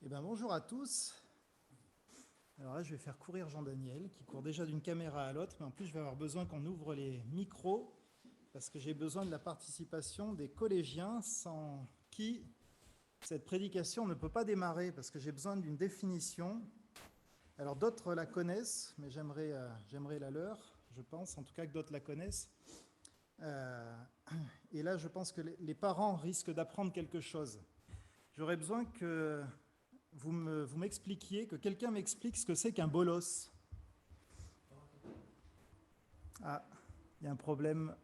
Eh bien, bonjour à tous. Alors là, je vais faire courir Jean-Daniel, qui court déjà d'une caméra à l'autre, mais en plus, je vais avoir besoin qu'on ouvre les micros, parce que j'ai besoin de la participation des collégiens, sans qui cette prédication ne peut pas démarrer, parce que j'ai besoin d'une définition. Alors d'autres la connaissent, mais j'aimerais la leur, je pense, en tout cas que d'autres la connaissent. Et là, je pense que les parents risquent d'apprendre quelque chose. J'aurais besoin que vous m'expliquiez, que quelqu'un m'explique ce que c'est qu'un bolos. Ah, il y a un problème.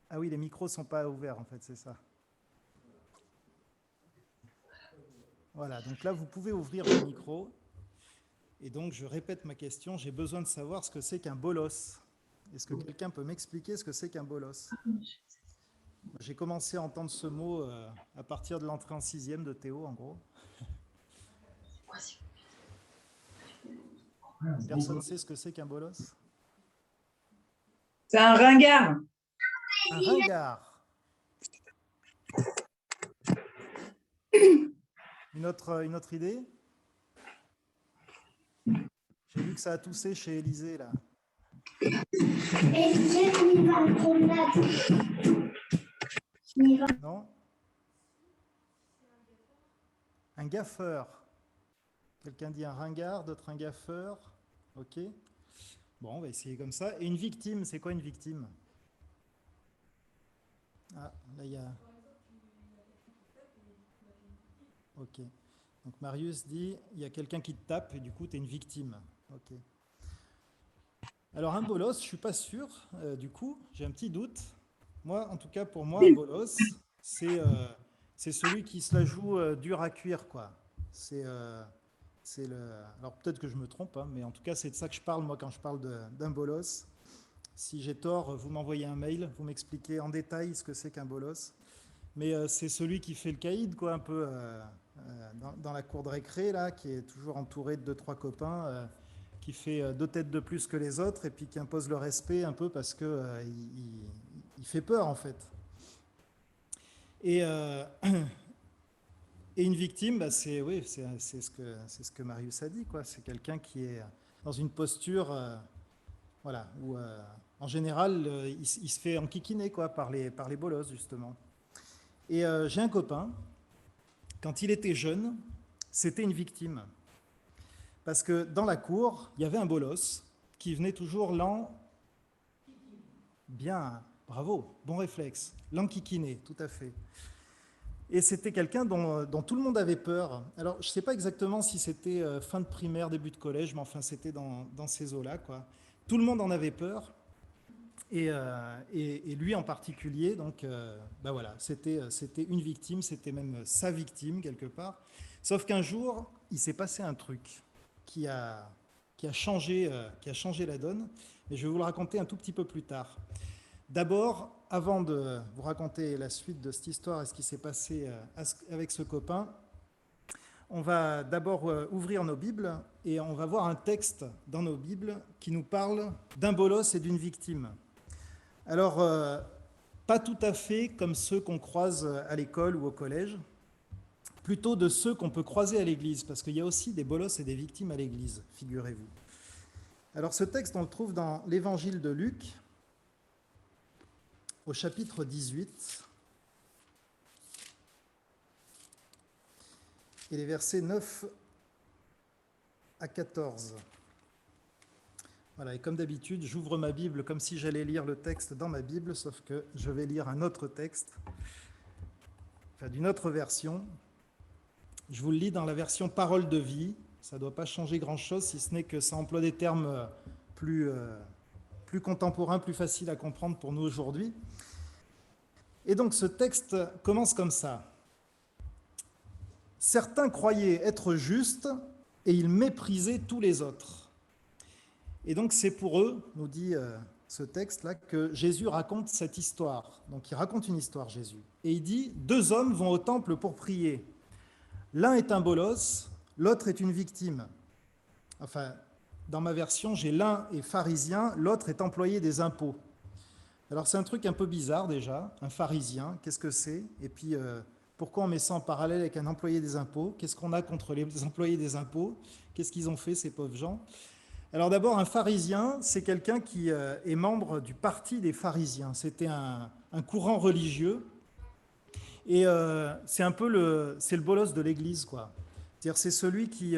Ah oui, les micros ne sont pas ouverts en fait, c'est ça. Voilà, donc là vous pouvez ouvrir le micro. Et donc je répète ma question, j'ai besoin de savoir ce que c'est qu'un bolos. Est-ce que quelqu'un peut m'expliquer ce que c'est qu'un bolos? J'ai commencé à entendre ce mot à partir de l'entrée en sixième de Théo, en gros. Personne ne sait ce que c'est qu'un bolos? C'est un ringard. Un ringard. Une autre idée? J'ai vu que ça a toussé chez Élisée, là. Non? Un gaffeur. Quelqu'un dit un ringard, d'autres un gaffeur. Ok. Bon, on va essayer comme ça. Et une victime, c'est quoi une victime? Ah, là il y a... Ok. Donc Marius dit, il y a quelqu'un qui te tape et du coup tu es une victime. Ok. Alors un bolos, je ne suis pas sûr. Du coup, j'ai un petit doute. Moi, en tout cas, pour moi, un bolos, c'est celui qui se la joue dur à cuire, quoi. C'est le... Alors peut-être que je me trompe, hein, mais en tout cas, c'est de ça que je parle, moi, quand je parle d'un bolos. Si j'ai tort, vous m'envoyez un mail, vous m'expliquez en détail ce que c'est qu'un bolos. Mais c'est celui qui fait le caïd, quoi, un peu dans la cour de récré, là, qui est toujours entouré de deux, trois copains, qui fait deux têtes de plus que les autres, et puis qui impose le respect un peu parce que il fait peur, en fait. Et, et une victime, bah, oui, c'est ce que Marius a dit, quoi. C'est quelqu'un qui est dans une posture, voilà, où en général, il se fait enquiquiner, quoi, par les bolosses, justement. Et j'ai un copain, quand il était jeune, c'était une victime. Parce que dans la cour, il y avait un bolos qui venait toujours bien, bravo, bon réflexe, l'enquiquiner, tout à fait. Et c'était quelqu'un dont tout le monde avait peur. Alors, je ne sais pas exactement si c'était fin de primaire, début de collège, mais enfin, c'était dans ces eaux-là, quoi. Tout le monde en avait peur. Et lui en particulier, donc, ben voilà, c'était une victime, c'était même sa victime quelque part. Sauf qu'un jour, il s'est passé un truc qui a, qui a changé la donne, et je vais vous le raconter un tout petit peu plus tard. D'abord, avant de vous raconter la suite de cette histoire et ce qui s'est passé avec ce copain, on va d'abord ouvrir nos Bibles et on va voir un texte dans nos Bibles qui nous parle d'un bolos et d'une victime. Alors, pas tout à fait comme ceux qu'on croise à l'école ou au collège, plutôt de ceux qu'on peut croiser à l'église, parce qu'il y a aussi des bolosses et des victimes à l'église, figurez-vous. Alors ce texte, on le trouve dans l'évangile de Luc, au chapitre 18, et les versets 9 à 14. Voilà, et comme d'habitude, j'ouvre ma Bible comme si j'allais lire le texte dans ma Bible, sauf que je vais lire un autre texte, enfin d'une autre version. Je vous le lis dans la version Parole de vie. Ça ne doit pas changer grand-chose, si ce n'est que ça emploie des termes plus contemporains, plus faciles à comprendre pour nous aujourd'hui. Et donc ce texte commence comme ça. Certains croyaient être justes et ils méprisaient tous les autres. Et donc c'est pour eux, nous dit ce texte-là, que Jésus raconte cette histoire. Donc il raconte une histoire, Jésus. Et il dit, 2 hommes vont au temple pour prier. L'un est un bolos, l'autre est une victime. Enfin, dans ma version, j'ai l'un est pharisien, l'autre est employé des impôts. Alors c'est un truc un peu bizarre déjà, un pharisien, qu'est-ce que c'est? Et puis Pourquoi on met ça en parallèle avec un employé des impôts? Qu'est-ce qu'on a contre les employés des impôts? Qu'est-ce qu'ils ont fait, ces pauvres gens? Alors d'abord, un pharisien, c'est quelqu'un qui est membre du parti des pharisiens. C'était un courant religieux. Et c'est un peu c'est le bolos de l'Église, quoi. C'est-à-dire, c'est celui qui,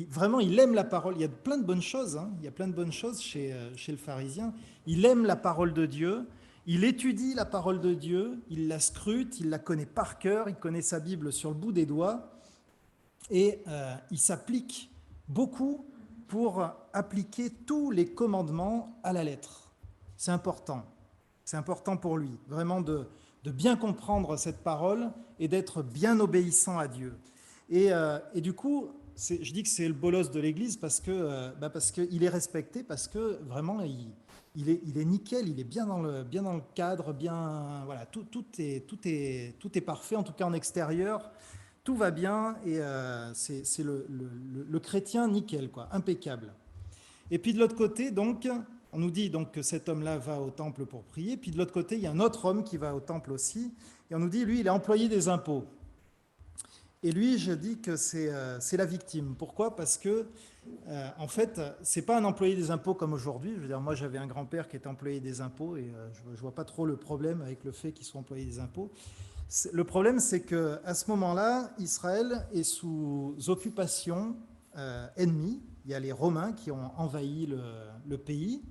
vraiment, il aime la parole. Il y a plein de bonnes choses, hein. Il y a plein de bonnes choses chez le pharisien. Il aime la parole de Dieu. Il étudie la parole de Dieu. Il la scrute. Il la connaît par cœur. Il connaît sa Bible sur le bout des doigts. Et il s'applique beaucoup pour appliquer tous les commandements à la lettre. C'est important. C'est important pour lui, vraiment de bien comprendre cette parole et d'être bien obéissant à Dieu. Et du coup, je dis que c'est le bolos de l'Église parce qu'il est respecté, parce que vraiment, il est nickel, il est bien dans le cadre, bien, voilà, tout est parfait, en tout cas en extérieur, tout va bien, et c'est le chrétien nickel, quoi, impeccable. Et puis de l'autre côté, donc, on nous dit donc que cet homme-là va au temple pour prier. Puis de l'autre côté, il y a un autre homme qui va au temple aussi. Et on nous dit, lui, il est employé des impôts. Et lui, je dis que c'est la victime. Pourquoi? Parce que, en fait, c'est pas un employé des impôts comme aujourd'hui. Je veux dire, moi, j'avais un grand-père qui était employé des impôts et je vois pas trop le problème avec le fait qu'il soit employé des impôts. Le problème, c'est qu'à ce moment-là, Israël est sous occupation ennemie. Il y a les Romains qui ont envahi le pays.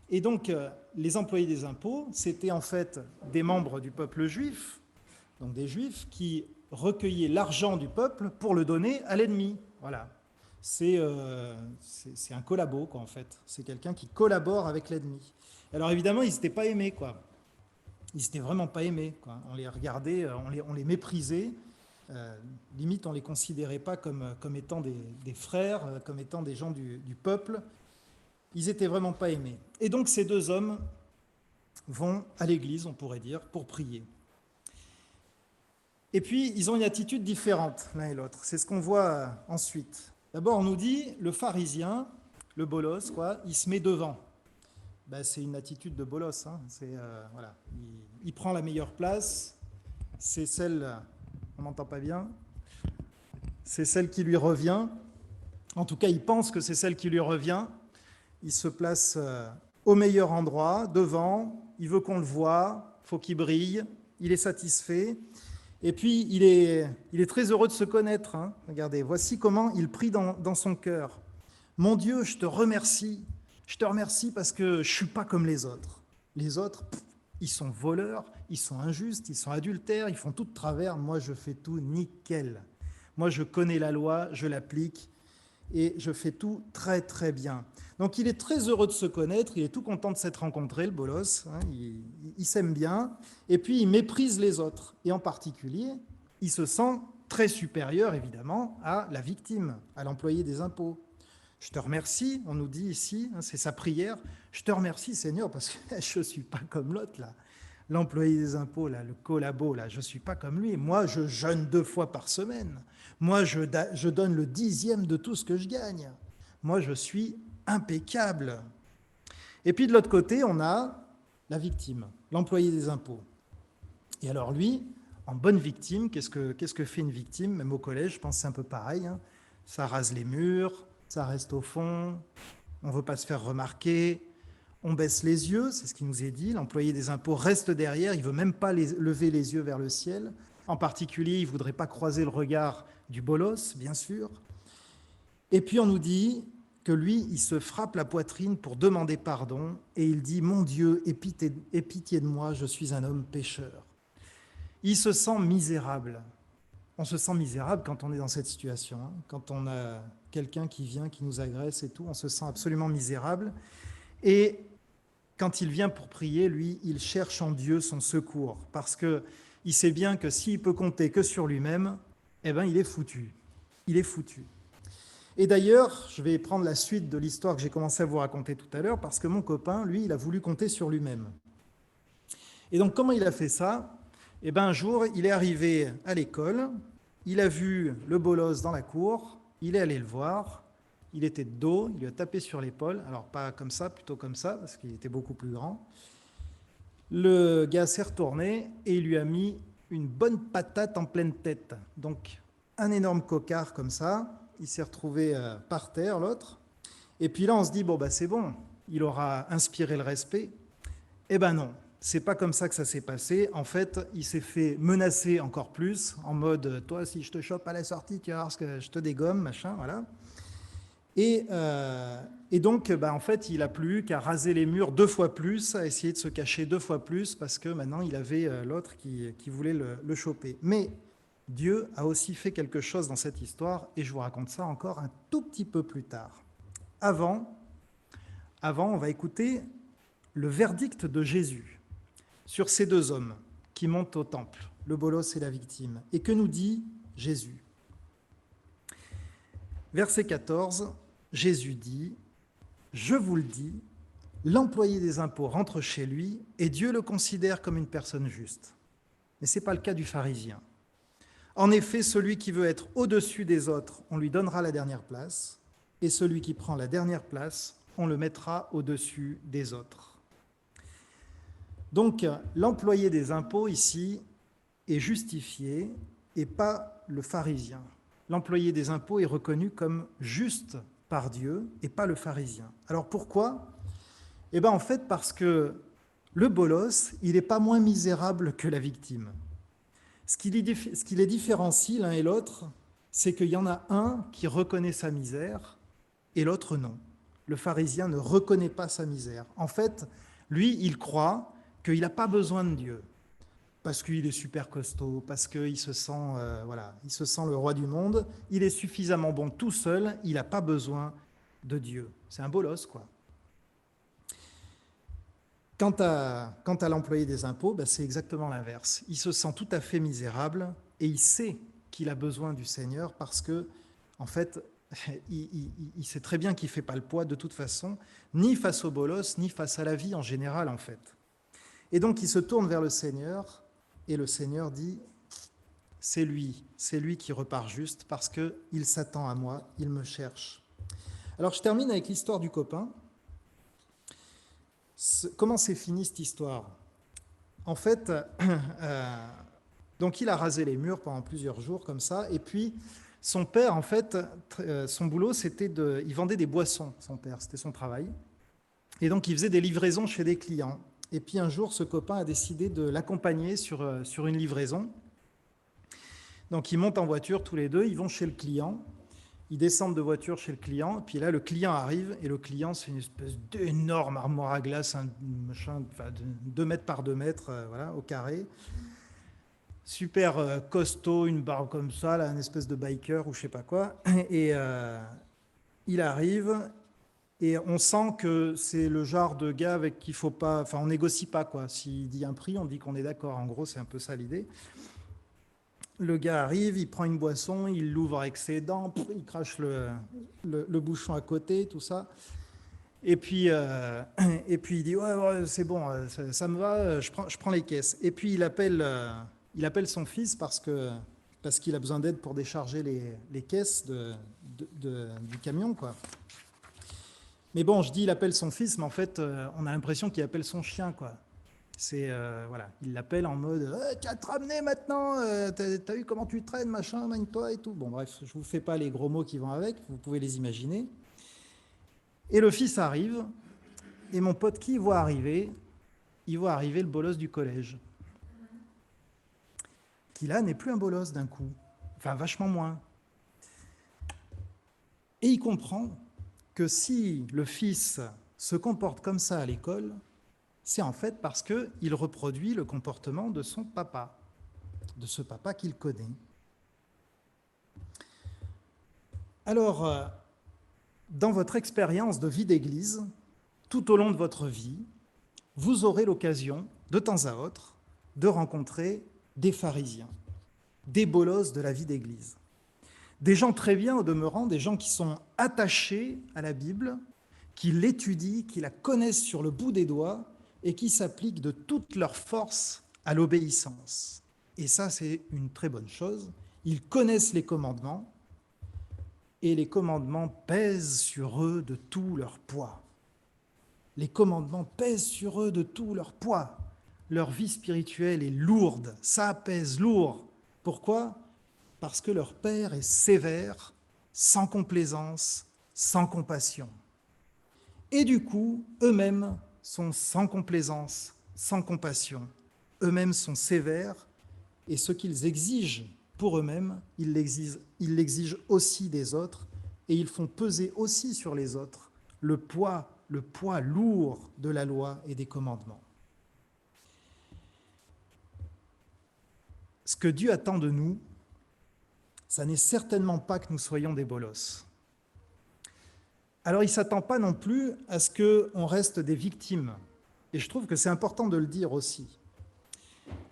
Et donc, les employés des impôts, c'était en fait des membres du peuple juif, donc des juifs qui recueillaient l'argent du peuple pour le donner à l'ennemi. Voilà. C'est un collabo, quoi, en fait. C'est quelqu'un qui collabore avec l'ennemi. Alors évidemment, ils n'étaient pas aimés, quoi. Ils n'étaient vraiment pas aimés, quoi. On les regardait, on les méprisait. Limite, on ne les considérait pas comme étant des frères, comme étant des gens du peuple. Ils n'étaient vraiment pas aimés. Et donc ces deux hommes vont à l'église, on pourrait dire, pour prier. Et puis, ils ont une attitude différente l'un et l'autre. C'est ce qu'on voit ensuite. D'abord, on nous dit, le pharisien, le bolos, quoi, il se met devant. Ben, c'est une attitude de bolos. Hein. Voilà. Il prend la meilleure place. C'est celle, on n'entend pas bien, c'est celle qui lui revient. En tout cas, il pense que c'est celle qui lui revient. Il se place au meilleur endroit, devant, il veut qu'on le voie, il faut qu'il brille, il est satisfait. Et puis, il est très heureux de se connaître. Hein. Regardez, voici comment il prie dans son cœur. Mon Dieu, je te remercie. Je te remercie parce que je ne suis pas comme les autres. Les autres, ils sont voleurs, ils sont injustes, ils sont adultères, ils font tout de travers. Moi, je fais tout nickel. Moi, je connais la loi, je l'applique et je fais tout très, très bien. Donc, il est très heureux de se connaître, il est tout content de s'être rencontré, le bolos. Hein, il s'aime bien et puis il méprise les autres. Et en particulier, il se sent très supérieur, évidemment, à la victime, à l'employé des impôts. Je te remercie, on nous dit ici, hein, c'est sa prière, je te remercie Seigneur parce que je ne suis pas comme l'autre là, l'employé des impôts, là, le collabo, là, je ne suis pas comme lui. Moi, je jeûne 2 fois par semaine. Moi, je donne le 10e de tout ce que je gagne. Moi, je suis impeccable. Et puis de l'autre côté, on a la victime, l'employé des impôts. Et alors lui, en bonne victime, qu'est-ce que fait une victime? Même au collège, je pense que c'est un peu pareil. Hein. Ça rase les murs, ça reste au fond, on ne veut pas se faire remarquer, on baisse les yeux, c'est ce qui nous est dit, l'employé des impôts reste derrière, il ne veut même pas lever les yeux vers le ciel. En particulier, il ne voudrait pas croiser le regard du bolos, bien sûr. Et puis on nous dit que lui, il se frappe la poitrine pour demander pardon, et il dit « Mon Dieu, aie pitié de moi, je suis un homme pécheur ». Il se sent misérable. On se sent misérable quand on est dans cette situation, hein. Quand on a quelqu'un qui vient, qui nous agresse et tout, on se sent absolument misérable. Et quand il vient pour prier, lui, il cherche en Dieu son secours, parce qu'il sait bien que s'il peut compter que sur lui-même, eh ben, il est foutu. Il est foutu. Et d'ailleurs, je vais prendre la suite de l'histoire que j'ai commencé à vous raconter tout à l'heure, parce que mon copain, lui, il a voulu compter sur lui-même. Et donc, comment il a fait ça? Eh bien, un jour, il est arrivé à l'école, il a vu le bolos dans la cour, il est allé le voir, il était de dos, il lui a tapé sur l'épaule, alors pas comme ça, plutôt comme ça, parce qu'il était beaucoup plus grand. Le gars s'est retourné et il lui a mis une bonne patate en pleine tête. Donc, un énorme cocard comme ça. Il s'est retrouvé par terre, l'autre. Et puis là, on se dit, bon, bah, c'est bon, il aura inspiré le respect. Eh ben non, c'est pas comme ça que ça s'est passé. En fait, il s'est fait menacer encore plus, en mode, toi, si je te chope à la sortie, tu vas voir ce que je te dégomme, machin, voilà. Et donc, bah, en fait, il n'a plus qu'à raser les murs 2 fois plus, à essayer de se cacher 2 fois plus, parce que maintenant, il avait l'autre qui voulait le choper. Mais Dieu a aussi fait quelque chose dans cette histoire, et je vous raconte ça encore un tout petit peu plus tard. Avant, on va écouter le verdict de Jésus sur ces 2 hommes qui montent au temple, le bolos et la victime. Et que nous dit Jésus? Verset 14, Jésus dit, « Je vous le dis, l'employé des impôts rentre chez lui et Dieu le considère comme une personne juste. Mais ce n'est pas le cas du pharisien. En effet, celui qui veut être au-dessus des autres, on lui donnera la dernière place, et celui qui prend la dernière place, on le mettra au-dessus des autres. » Donc, l'employé des impôts ici est justifié et pas le pharisien. L'employé des impôts est reconnu comme juste par Dieu et pas le pharisien. Alors pourquoi? Eh bien en fait parce que le bolos, il n'est pas moins misérable que la victime. Ce qui les différencie l'un et l'autre, c'est qu'il y en a un qui reconnaît sa misère et l'autre non. Le pharisien ne reconnaît pas sa misère. En fait, lui, il croit qu'il n'a pas besoin de Dieu, parce qu'il est super costaud, parce qu'il se sent, il se sent le roi du monde, il est suffisamment bon tout seul, il n'a pas besoin de Dieu. C'est un bolos, quoi. Quant à l'employé des impôts, c'est exactement l'inverse. Il se sent tout à fait misérable et il sait qu'il a besoin du Seigneur parce que, en fait, il sait très bien qu'il ne fait pas le poids de toute façon, ni face au bolos, ni face à la vie en général, en fait. Et donc, il se tourne vers le Seigneur et le Seigneur dit, c'est lui qui repart juste parce qu'il s'attend à moi, il me cherche. Alors, je termine avec l'histoire du copain. Comment s'est finie cette histoire? En fait, donc il a rasé les murs pendant plusieurs jours comme ça, et puis son père, en fait, son boulot, il vendait des boissons, son père, c'était son travail, et donc il faisait des livraisons chez des clients. Et puis un jour, ce copain a décidé de l'accompagner sur une livraison. Donc ils montent en voiture tous les deux, ils vont chez le client, ils descendent de voiture chez le client, puis là le client arrive, et le client c'est une espèce d'énorme armoire à glace, un machin, de 2 mètres par 2 mètres, voilà, au carré, super costaud, une barbe comme ça, là, une espèce de biker ou je sais pas quoi, et il arrive, et on sent que c'est le genre de gars avec qui il faut pas, enfin on négocie pas, quoi. S'il dit un prix, on dit qu'on est d'accord, en gros c'est un peu ça l'idée. Le gars arrive, il prend une boisson, il l'ouvre avec ses dents, il crache le bouchon à côté, tout ça. Et puis il dit ouais, c'est bon, ça me va, je prends les caisses. Et puis il appelle son fils parce qu'il a besoin d'aide pour décharger les caisses du camion, quoi. Mais bon, je dis il appelle son fils, mais en fait on a l'impression qu'il appelle son chien, quoi. C'est voilà, il l'appelle en mode tu vas te ramener maintenant, t'as vu comment tu traînes, machin, magne-toi et tout. Bon bref, je vous fais pas les gros mots qui vont avec, vous pouvez les imaginer. Et le fils arrive, et mon pote qui voit arriver, il voit arriver le bolos du collège, qui là n'est plus un bolos d'un coup, enfin vachement moins. Et il comprend que si le fils se comporte comme ça à l'école, c'est en fait parce qu'il reproduit le comportement de son papa, de ce papa qu'il connaît. Alors, dans votre expérience de vie d'église, tout au long de votre vie, vous aurez l'occasion, de temps à autre, de rencontrer des pharisiens, des bolos de la vie d'église. Des gens très bien au demeurant, des gens qui sont attachés à la Bible, qui l'étudient, qui la connaissent sur le bout des doigts, et qui s'appliquent de toute leur force à l'obéissance. Et ça, c'est une très bonne chose. Ils connaissent les commandements, et les commandements pèsent sur eux de tout leur poids. Les commandements pèsent sur eux de tout leur poids. leur vie spirituelle est lourde, ça pèse lourd. Pourquoi ? Parce que leur père est sévère, sans complaisance, sans compassion. Et du coup, eux-mêmes sont sans complaisance, sans compassion. Eux-mêmes sont sévères, et ce qu'ils exigent pour eux-mêmes, ils l'exigent aussi des autres, et ils font peser aussi sur les autres le poids lourd de la loi et des commandements. Ce que Dieu attend de nous, ça n'est certainement pas que nous soyons des bolosses. Alors il ne s'attend pas non plus à ce qu'on reste des victimes. Et je trouve que c'est important de le dire aussi.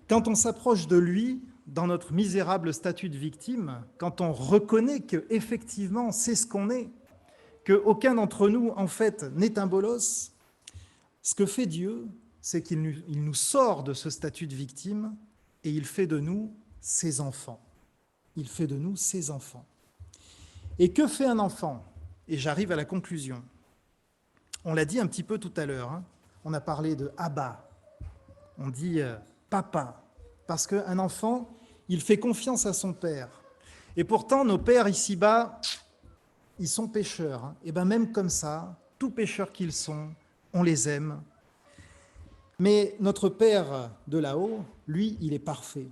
Quand on s'approche de lui, dans notre misérable statut de victime, quand on reconnaît qu'effectivement c'est ce qu'on est, qu'aucun d'entre nous, en fait, n'est un bolos, ce que fait Dieu, c'est qu'il nous sort de ce statut de victime et il fait de nous ses enfants. Il fait de nous ses enfants. Et que fait un enfant ? Et j'arrive à la conclusion. On l'a dit un petit peu tout à l'heure, hein. On a parlé de Abba, on dit papa, parce qu'un enfant, il fait confiance à son père. Et pourtant, nos pères ici-bas, ils sont pécheurs, hein. Et bien même comme ça, tout pécheurs qu'ils sont, on les aime. Mais notre Père de là-haut, lui, il est parfait.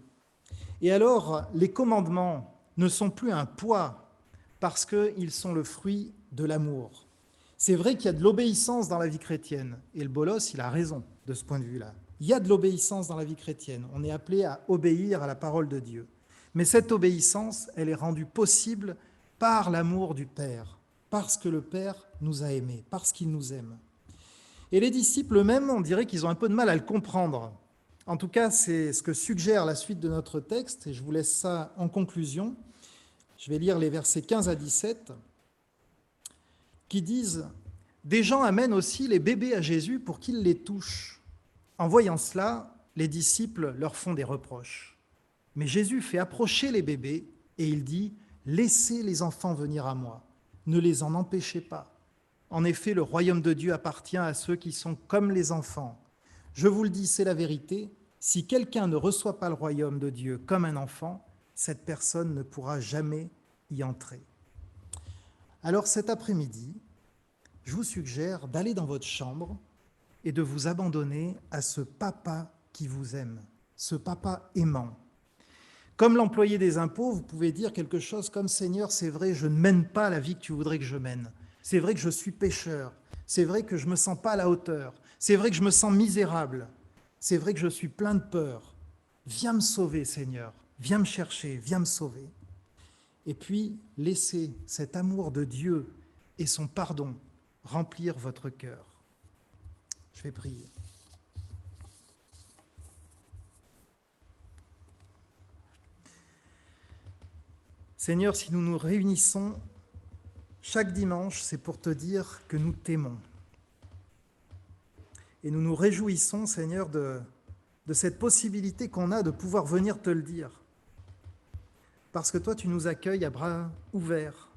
Et alors, les commandements ne sont plus un poids parce qu'ils sont le fruit de l'amour. C'est vrai qu'il y a de l'obéissance dans la vie chrétienne, et le bolos, il a raison de ce point de vue-là. Il y a de l'obéissance dans la vie chrétienne, on est appelé à obéir à la parole de Dieu. Mais cette obéissance, elle est rendue possible par l'amour du Père, parce que le Père nous a aimés, parce qu'il nous aime. Et les disciples eux-mêmes, on dirait qu'ils ont un peu de mal à le comprendre. En tout cas, c'est ce que suggère la suite de notre texte, et je vous laisse ça en conclusion. Je vais lire les versets 15 à 17, qui disent « Des gens amènent aussi les bébés à Jésus pour qu'il les touche. En voyant cela, les disciples leur font des reproches. Mais Jésus fait approcher les bébés et il dit « Laissez les enfants venir à moi, ne les en empêchez pas. En effet, le royaume de Dieu appartient à ceux qui sont comme les enfants. Je vous le dis, c'est la vérité, si quelqu'un ne reçoit pas le royaume de Dieu comme un enfant, cette personne ne pourra jamais y entrer. » Alors cet après-midi, je vous suggère d'aller dans votre chambre et de vous abandonner à ce papa qui vous aime, ce papa aimant. Comme l'employé des impôts, vous pouvez dire quelque chose comme « Seigneur, c'est vrai, je ne mène pas la vie que tu voudrais que je mène. C'est vrai que je suis pécheur. C'est vrai que je ne me sens pas à la hauteur. C'est vrai que je me sens misérable. C'est vrai que je suis plein de peur. Viens me sauver, Seigneur. Viens me chercher, viens me sauver. » Et puis, laissez cet amour de Dieu et son pardon remplir votre cœur. Je vais prier. Seigneur, si nous nous réunissons chaque dimanche, c'est pour te dire que nous t'aimons. Et nous nous réjouissons, Seigneur, de cette possibilité qu'on a de pouvoir venir te le dire. Parce que toi, tu nous accueilles à bras ouverts.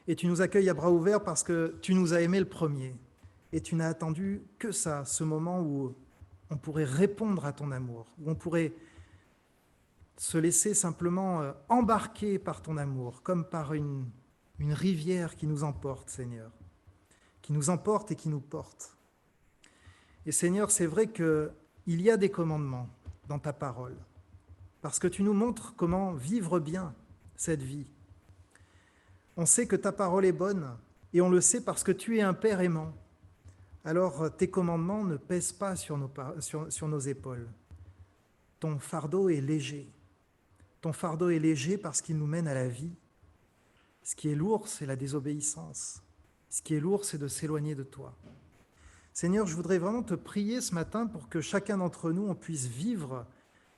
Et tu nous accueilles à bras ouverts parce que tu nous as aimés le premier. Et tu n'as attendu que ça, ce moment où on pourrait répondre à ton amour, où on pourrait se laisser simplement embarquer par ton amour, comme par une rivière qui nous emporte, Seigneur, qui nous emporte et qui nous porte. Et Seigneur, c'est vrai qu'il y a des commandements dans ta parole, parce que tu nous montres comment vivre bien cette vie. On sait que ta parole est bonne, et on le sait parce que tu es un Père aimant. Alors tes commandements ne pèsent pas sur nos épaules. Ton fardeau est léger. Ton fardeau est léger parce qu'il nous mène à la vie. Ce qui est lourd, c'est la désobéissance. Ce qui est lourd, c'est de s'éloigner de toi. Seigneur, je voudrais vraiment te prier ce matin pour que chacun d'entre nous, on puisse vivre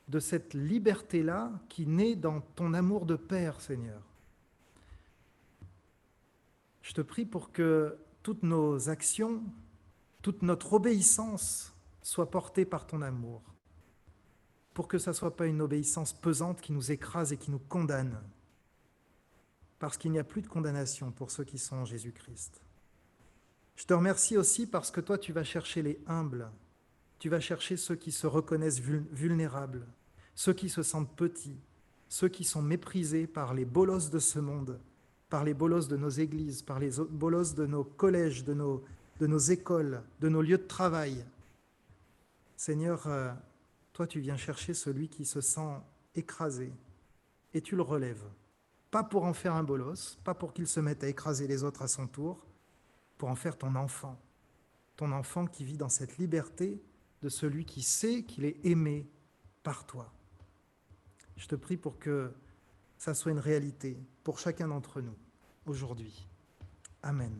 de cette liberté-là qui naît dans ton amour de Père, Seigneur. Je te prie pour que toutes nos actions, toute notre obéissance soit portée par ton amour, pour que ça ne soit pas une obéissance pesante qui nous écrase et qui nous condamne, parce qu'il n'y a plus de condamnation pour ceux qui sont en Jésus-Christ. Je te remercie aussi parce que toi, tu vas chercher les humbles, Tu vas chercher ceux qui se reconnaissent vulnérables, ceux qui se sentent petits, ceux qui sont méprisés par les bolosses de ce monde, par les bolosses de nos églises, par les bolosses de nos collèges, de nos écoles, de nos lieux de travail. Seigneur, toi tu viens chercher celui qui se sent écrasé et tu le relèves. Pas pour en faire un bolos, pas pour qu'il se mette à écraser les autres à son tour, pour en faire ton enfant qui vit dans cette liberté de celui qui sait qu'il est aimé par toi. Je te prie pour que ça soit une réalité pour chacun d'entre nous aujourd'hui. Amen.